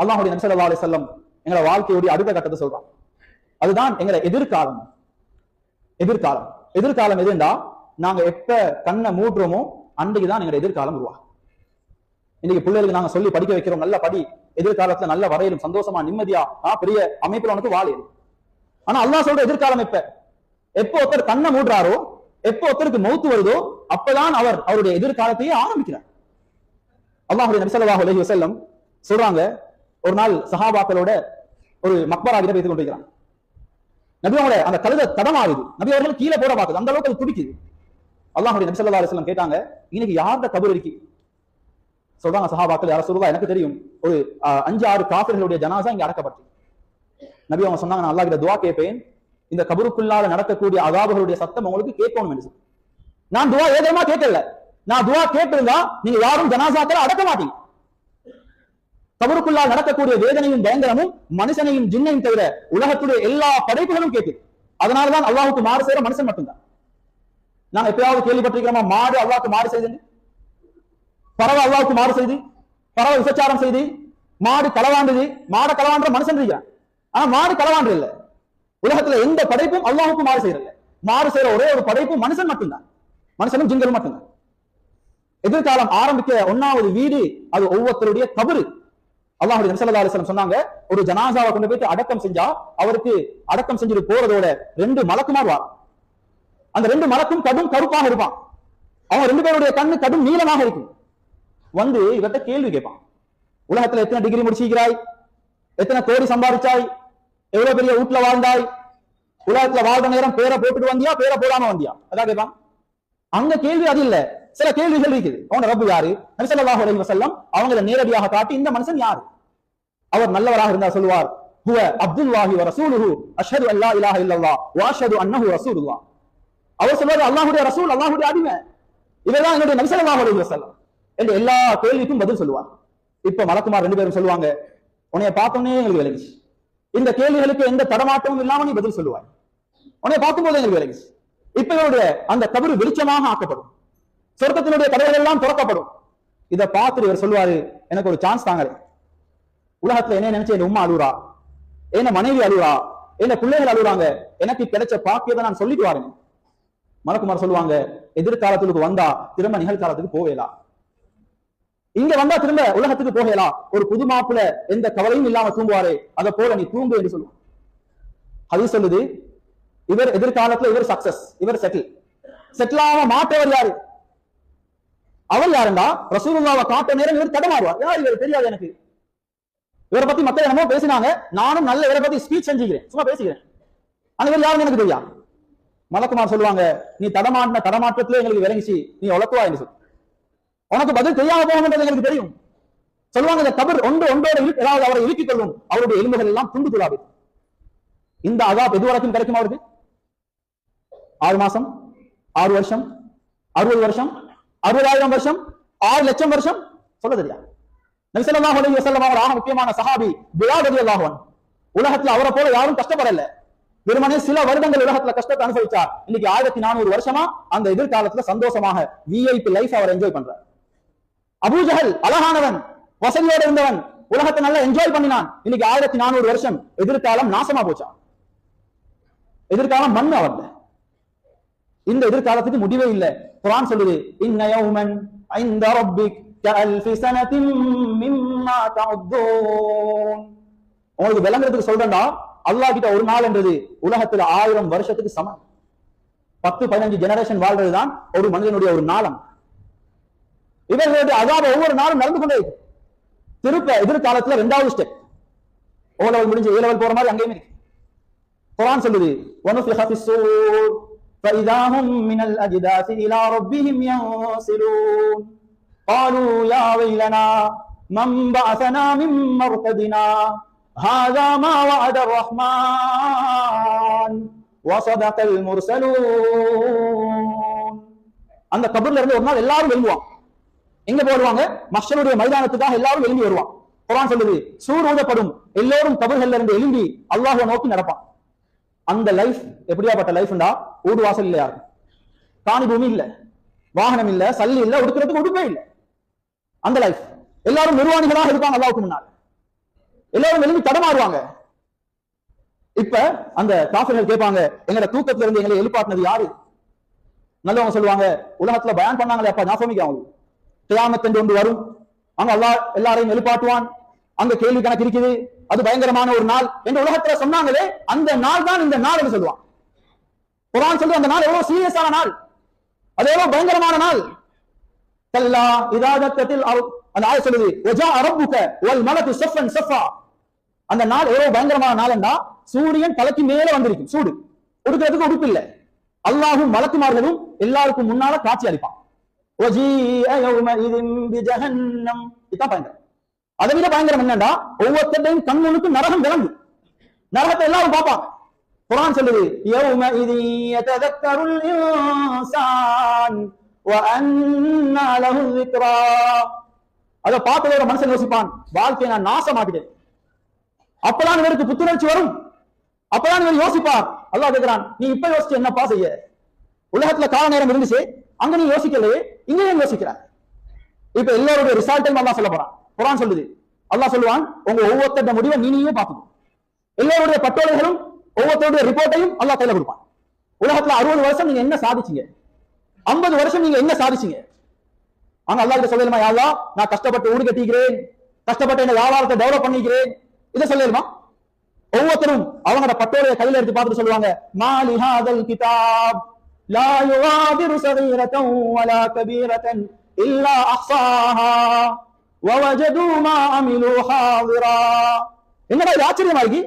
அல்லாஹ்வுடைய நபி ஸல்லல்லாஹு அலைஹி வஸல்லம் எங்களை வாழ்க்கையுடைய அடுத்த கட்டத்தை சொல்றான். அதுதான் எங்களை எதிர்காலம். எதிர்காலம் எதுண்டா, நாங்க எப்ப கண்ணை மூடுறோமோ அன்றைக்குதான் எங்க எதிர்காலம் உருவாகும். இன்னைக்கு பிள்ளைகளுக்கு நாங்க சொல்லி படிக்க வைக்கிறோம், நல்ல படி, எதிர்காலத்துல நல்ல வரையிலும் சந்தோஷமா நிம்மதியா பெரிய அமைப்புல உனக்கு வாழையிடும். ஆனா அல்லாஹ் சொல்ற எதிர்காலம் எப்போ ஒருத்தர் கண்ணை மூடுறாரோ, எப்போ ஒருத்தருக்கு மௌத்து வருதோ, அப்பதான் அவருடைய எதிர்காலத்தையே ஆரம்பிக்கிறார். அல்லாஹ்வுடைய நபி ஸல்லல்லாஹு அலைஹி வஸல்லம் சொல்றாங்க, ஒரு நாள் சஹாபாக்களோட ஒரு மக்பரா கிட்ட பேசிக் கொண்டிருக்கிறாங்க. நபி அவங்கள அந்த கழுதை தடமாறுது, நபி அவர்கள் கீழே போட பாக்குது, அந்த அளவுக்கு அது துடிக்குது. அல்லாஹ்வுடைய நபி ஸல்லல்லாஹு அலைஹி வஸல்லம் கேட்டாங்க, இன்னைக்கு யார்ட கபர் இருக்கு? சொல்றாங்க சஹாபாக்கள், யார சொல்றா, எனக்கு தெரியும், ஒரு 5-6 காஃபிர்களுடைய ஜனாசா இங்க அடக்கப்பட்டு. நபி அவங்க சொன்னாங்க, நான் அல்லாஹ் கிட்ட துஆ கேட்பேன், இந்த கபருக்குள்ளால நடக்கக்கூடிய அதாபுகளுடைய சத்தம் உங்களுக்கு கேட்கணும் என்று. நான் துஆ ஏதமா கேட்கல, நான் துஆ கேட்டிருந்தா நீங்க யாரும் ஜனாசாக்களை அடக்க மாட்டீங்க. கபருக்குள்ளால் நடக்கக்கூடிய வேதனையும் பயங்கரமும் மனுஷனையும் ஜின்னையும் தவிர உலகத்துடைய எல்லா படைப்புகளும் கேட்குது. அதனாலதான் அல்லாஹ்வுக்கு மாறு செய்யற மனுஷன் மட்டும்தான். நாங்க எப்பயாவது கேள்விப்பட்டிருக்கிறோமா, மாடு அல்லாஹ்வுக்கு மாறு செய்து, பறவை அல்லாஹ்வுக்கு மாறு செய்து, பறவை விபச்சாரம் செய்து, மாடு களவாண்டது, மாட களவாண்ட மனுஷன் இருக்கிறான். ஆனா மாடு களவாண்டு இல்ல. உலகத்துல எந்த படைப்பும் அல்லாஹ்வுக்கு மாறு செய்யறதில்ல. மாறு செய்யற ஒரே ஒரு படைப்பு மனுஷன் மட்டும்தான், மனுஷனும் ஜின்களும் மட்டும்தான். எதிர்காலம் ஆரம்பிக்க 1வது வீடு அது ஒவ்வொருத்தருடைய கபரு. அல்லாஹ்வுடைய நபி ஸல்லல்லாஹு அலைஹி வஸல்லம் சொன்னாங்க, ஒரு ஜனாசாவை கொண்டு போயிட்டு அடக்கம் செஞ்சா அவருக்கு அடக்கம் செஞ்சுட்டு போறதோட 2 மலக்குமார் வா. அந்த 2 மலக்கும் கடும் கருப்பாக இருப்பான். அவங்க 2 பேருடைய கண்ணு கடும் நீளமாக இருக்கும். வந்து இவர்கிட்ட கேள்வி கேட்பான், உலகத்துல எத்தனை டிகிரி முடிச்சிருக்கிறாய், எத்தனை கோடி சம்பாதிச்சாய், எவ்வளவு பெரிய வீட்டுல வாழ்ந்தாய், உலகத்துல வாழ்ற நேரம் பேரை போட்டுட்டு வந்தியா, பேரை போடாம வந்தியா, அதான் கேட்பான். அங்க கேள்வி அது இல்ல, சில கேள்விகள் இருக்குது. அவன ரப்பு யாரு? நபி ஸல்லல்லாஹு அலைஹி வஸல்லம் அவங்களை நேரடியாக காட்டி, இந்த மனுஷன் யாரு? அவர் நல்லவராக இருந்தா சொல்லுவார், ஹுவ அப்துல்லாஹி வ ரசூலுஹு அஷ்ஹது அல்லா இலாஹ இல்லல்லாஹ் வ அஷ்ஹது அன்னஹு ரசூலுல்லாஹ். அவர் சொல்வார், அல்லாஹ்வுடைய ரசூல், அல்லாஹ்வுடைய அடிமை, இவர்தான் என்னுடைய நபி ஸல்லல்லாஹு அலைஹி வஸல்லம் என்று எல்லா கேள்விக்கும் பதில் சொல்லுவார். இப்ப மலக்குமார் 2 பேரும் சொல்லுவாங்க, உன்னைய பார்த்தோன்னே எங்களுக்கு விளங்கிச்சு, இந்த கேள்விகளுக்கு எந்த தடமாட்டமும் இல்லாம நீ பதில் சொல்லுவாய், உன்னைய பார்க்கும்போது எங்களுக்கு விளங்கிச்சு. இப்ப இவருடைய அந்த கபரு வெளிச்சமாக ஆக்கப்படும், சொர்க்கத்தினுடைய கதவுகள் எல்லாம் திறக்கப்படும். இதை பார்த்துட்டு இவர் சொல்லுவாரு, எனக்கு ஒரு சான்ஸ் தாங்க, உலகத்துல என்ன நினைச்சு என் உம்மா அழுறா, என்ன மனைவி அழுறா, என்ன பிள்ளைகள் அழுறாங்க, எனக்கு கிடைச்ச பாக்கியத்தை நான் சொல்லிட்டு வாருங்க. மலக்குமார் சொல்லுவாங்க, எதிர்காலத்துக்கு வந்தா திரும்ப நிகழ்காலத்துக்கு போகலாம், இங்க வந்தா திரும்ப உலகத்துக்கு போகலாம். ஒரு புது மாப்பிள்ள எந்த கவலையும் இல்லாம தூங்குவாரே, அதை போல நீ தூங்கு என்று சொல்லுவாங்க. ஹதீஸ் சொல்லுது, இவர் எதிர்காலத்துல இவர் சக்சஸ், இவர் செட்டில் ஆக மாட்டவர் யாரு? அவர் யாருண்டா, ரசூலுல்லாஹ்வை காட்ட நேரம் இவர் தடமாறுவார். யார் இவர் தெரியாது எனக்கு, இவரை பத்தி மக்கள் என்னமோ பேசினாங்க, நானும் நல்ல இவரை பத்தி ஸ்பீச் செஞ்சுக்கிறேன், சும்மா பேசிக்கிறேன், ஆனா இவர் யாருன்னு எனக்கு தெரியா. மலக்குமார் சொல்லுவாங்க, நீ தடமாற்றத்துல எங்களுக்கு விளங்கிச்சு, நீ உலக்குவா என்று சொல்லு, உனக்கு பதில் தெரியாம போகணுன்றது எங்களுக்கு தெரியும். சொல்லுவாங்க, இந்த கபர் ஒன்றோட ஏதாவது அவரை இறுக்கிக் கொள்ளும், அவருடைய எலும்புகள் எல்லாம் துண்டு துளாது. இந்த அதாப் எது வரைக்கும் கிடைக்கும் அவருக்கு? 6 மாசம், 6 வருஷம், 60 வருஷம், 60,000 வருஷம், 6 லட்சம் வருஷம், சொல்ல தெரியா. நபி ஸல்லல்லாஹு அலைஹி வஸல்லம் அவர் ஆக முக்கியமான சஹாபி பிலால் ரலியல்லாஹு அன்ஹு. உலகத்துல அவரை போல யாரும் கஷ்டப்படல, வெறுமனே சில வருடங்கள் உலகத்துல கஷ்டத்தை அனுபவிச்சார். இன்னைக்கு 1400 வருஷமா அந்த எதிர்காலத்துல சந்தோஷமாக விஐபி லைஃப் அவர் என்ஜாய் பண்றார். அபூஜஹல் அழகானவன், வசதியோடு இருந்தவன், உலகத்தை நல்லா என்ஜாய் பண்ணினான். இன்னைக்கு 1400 வருஷம் எதிர்காலம் நாசமா போச்சா, எதிர்காலம் மண் அவர்ல. இந்த எதிர்காலத்துக்கு முடிவே இல்லை. குர்ஆன் சொல்லுது, இன்ன யௌமன் இன்த ரப்பிக் கஅல்ஃபி ஸனத்தின் மிம்மா தஅதுன். உங்களுக்கு விளங்குறதுக்கு சொல்றேன்டா, அல்லாஹ் கிட்ட ஒரு நாள் என்றது உலகத்துல 1000 வருஷத்துக்கு சமம். 10-15 ஜெனரேஷன் வாழ்றதுதான் ஒரு மனிதனுடைய ஒரு நாளம். இவர்களுடைய அதாப ஒவ்வொரு நாளும் நடந்து கொண்டே இருக்கு. திருப்ப எதிர்காலத்துல 2வது ஸ்டெப், ஓ லெவல் முடிஞ்சு ஏ லெவல் போற மாதிரி அங்கேயும் இருக்கு. குர்ஆன் சொல்லுது, வனுஃபிஹ ஃபிஸ்ஸூர் فإذا هم من الأجداث إلى ربهم ينسلون قالوا يا ويلنا من بعثنا من مرقدنا هذا ما وعد الرحمن وصدق المرسلون. அந்த கபர்ல இருந்து ஒரு நாள் எல்லாரும் எழும்புவாங்க. எங்க போடுவாங்க? மஹ்ஷருடைய மைதானத்துக்காக எல்லாரும் எழும்பி வருவாங்க. குர்ஆன் சொல்லுது, சூர் ஊதப்படும், எல்லோரும் கபர்கள்ல இருந்து எழும்பி அல்லாஹ்வை நோக்கி நடப்பான். அந்த லைஃப் எப்படியாப்பட்ட லைஃப்ண்டா, ஊடு வாசல் இல்லையா, காணி பூமி இல்ல, வாகனம் இல்ல, சல்லி இல்ல, உடுக்கிறதுக்கு உடுப்பே இல்ல. அந்த லைஃப் எல்லாரும் நிர்வாணிகளாக இருப்பாங்க அல்லாஹ்வுக்கு முன்னால். எல்லாரும் எழுதி தடமாறுவாங்க. இப்ப அந்த காஃபிர்கள் கேட்பாங்க, எங்கட தூக்கத்துல இருந்து எங்களை எழுப்பாட்டினது யாரு? நல்லவங்க சொல்லுவாங்க, உலகத்துல பயான் பண்ணாங்களே அப்பா ஞாபகம் அவங்க, கியாமத் என்று ஒன்று வரும், அங்க அல்லாஹ் எல்லாரையும் எழுப்பாட்டுவான், அங்க கேள்வி கணக்கு இருக்குது, அது பயங்கரமான ஒரு நாள் என்று உலகத்துல சொன்னாங்களே, அந்த நாள் தான் இந்த நாள் என்று சொல்லுவான். குர்ஆன் சொல்ற அந்த நாள் எவ்வளவு சீரியஸான நாள், அது எவ்வளவு பயங்கரமான நாள். கல்லா இதா தக்கத்தில் அந்த ஆயத் சொல்லுது, வஜா ரப்புக வல் மலக்கு ஸஃபன் ஸஃபா. அந்த நாள் எவ்வளவு பயங்கரமான நாள் என்றா, சூரியன் தலைக்கு மேல வந்திருக்கும், சூடு, உடுக்கிறதுக்கு உடுப்பு இல்லை, அல்லாஹும் மலக்குமார்களும் எல்லாருக்கும் முன்னால காட்சி அளிப்பான். இதான் பயங்கரம். அதை விட பயங்கரம் என்னன்னா, ஒவ்வொருத்தையும் கண்ணுக்கு நரகம் விளங்கும், நரகத்தை எல்லாரும் பார்ப்பாங்க. குர்ஆன் சொல்லுது, யௌமஇதி யததக்கருல் இன்சான் வ அன்னா லஹு ذிக்ரா. அத பார்த்ததோட மனுஷன் யோசிப்பான், வாழ்க்கையை நான் நாசமாக்கிட்டேன். அப்பதான் இவருக்கு புத்துணர்ச்சி வரும், அப்பதான் இவர் யோசிப்பார். அல்லாஹ் கேட்கிறான், நீ இப்ப யோசிச்சு என்னப்பா செய்ய? உலகத்துல கால நேரம் இருந்துச்சு, அங்க நீ யோசிக்கலையே, இங்க ஏன் யோசிக்கிறார்? இப்ப எல்லாருடைய ரிசல்ட்டையும் அல்லாஹ் சொல்ல போறான். குர்ஆன் சொல்லுது, அல்லாஹ் சொல்லுவான், உங்க ஒவ்வொருத்தருடைய முடிவை நீயே பார்க்கணும். எல்லாருடைய பட்டோலைகளும் ஒவ்வொருத்தருடைய ரிப்போர்ட்டையும் அல்லாஹ் கையில கொடுப்பான். உலகத்துல 60 வருஷம் நீங்க என்ன சாதிச்சீங்க, 50 வருஷம் நீங்க என்ன சாதிச்சீங்க? ஆனா அல்லாஹ் கிட்ட சொல்லலுமா, யா அல்லாஹ் நான் கஷ்டப்பட்டு ஊடு கட்டிக்கிறேன், கஷ்டப்பட்டு என்ன வியாபாரத்தை டெவலப் பண்ணிக்கிறேன், இதை சொல்லலுமா? ஒவ்வொருத்தரும் அவங்களோட பட்டோலையை கையில எடுத்து பார்த்துட்டு சொல்லுவாங்க, மாலி ஹாதல் கிதாப் லா யுகாதிரு ஸகீரத்தன் வலா கபீரத்தன் இல்லா அஹ்ஸாஹா வவஜது மா அமிலு ஹாதிரா. என்னடா இது ஆச்சரியமா இருக்கு,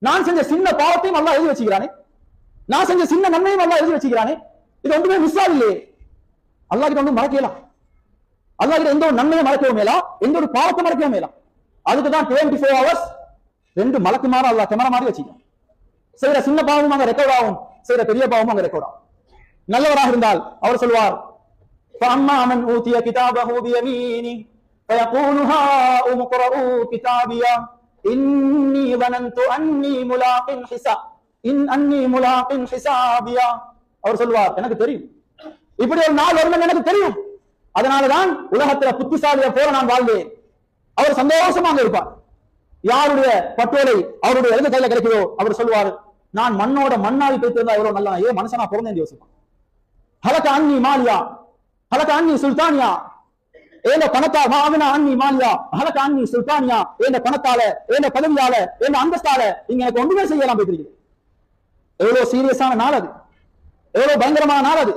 நான் செஞ்ச சின்ன பாவத்தையும் அல்லாஹ் எழுதி வச்சுக்கிறானே, நான் செஞ்ச சின்ன நன்மையும் அல்லாஹ் எழுதி வச்சுக்கிறானே, இது ஒன்றுமே மிஸ் ஆகலையே. அல்லாஹ் கிட்ட ஒன்றும் மறக்கலாம், அல்லாஹ் கிட்ட எந்த ஒரு நன்மையை மறக்கவும் மேலா, எந்த ஒரு பாவத்தை மறக்கவும் மேலா. அதுக்கு தான் 24 ஹவர்ஸ் 2 மலக்குமார அல்லாஹ் கேமரா மாதிரி வச்சுக்கணும். செய்யற சின்ன பாவமும் அங்க ரெக்கார்ட் ஆகும், செய்யற பெரிய பாவமும் அங்க ரெக்கார்ட் ஆகும். நல்லவராக இருந்தால் அவர் சொல்வார், فَأَمَّا مَنْ أُوتِيَ كِتَابَهُ بِيَمِينِهِ فَيَقُولُ هَاؤُمُ اقْرَءُوا كِتَابِيَهْ إِنِّي ظَنَنْتُ أَنِّي مُلَاقٍ حِسَابِيَهْ. அவர் சொல்வார், எனக்கு தெரியும் இப்படி ஒரு நாள் வரும் எனக்கு தெரியும், அதனாலதான் உலகத்துல புத்திசாலிய போல நான் வாழ்ந்தேன். அவர் சந்தோஷமா அங்க இருப்பார். யாருடைய பட்டோலை அவருடைய எழுத கையில கிடைக்குதோ அவர் சொல்லுவார், நான் மண்ணோட மண்ணாவி போய்த்திருந்தா எவ்வளவு நல்லா, ஏன் மனுஷனா பிறந்தேன் யோசிப்பான். ஹலக அன்னி மாலியா ஹலக அன்னி சுல்தானியா, ஏந்த பணத்தால் மாவினா அன்னி மாலியா ஹலக அன்னி சுல்தானியா, ஏந்த பணத்தால ஏந்த பதவியால ஏந்த அந்தஸ்தால இங்க எனக்கு ஒன்றுமே செய்யலாம் போயிட்டு. எவ்வளவு சீரியஸான நாள் அது, எவ்வளவு பயங்கரமான நாள் அது.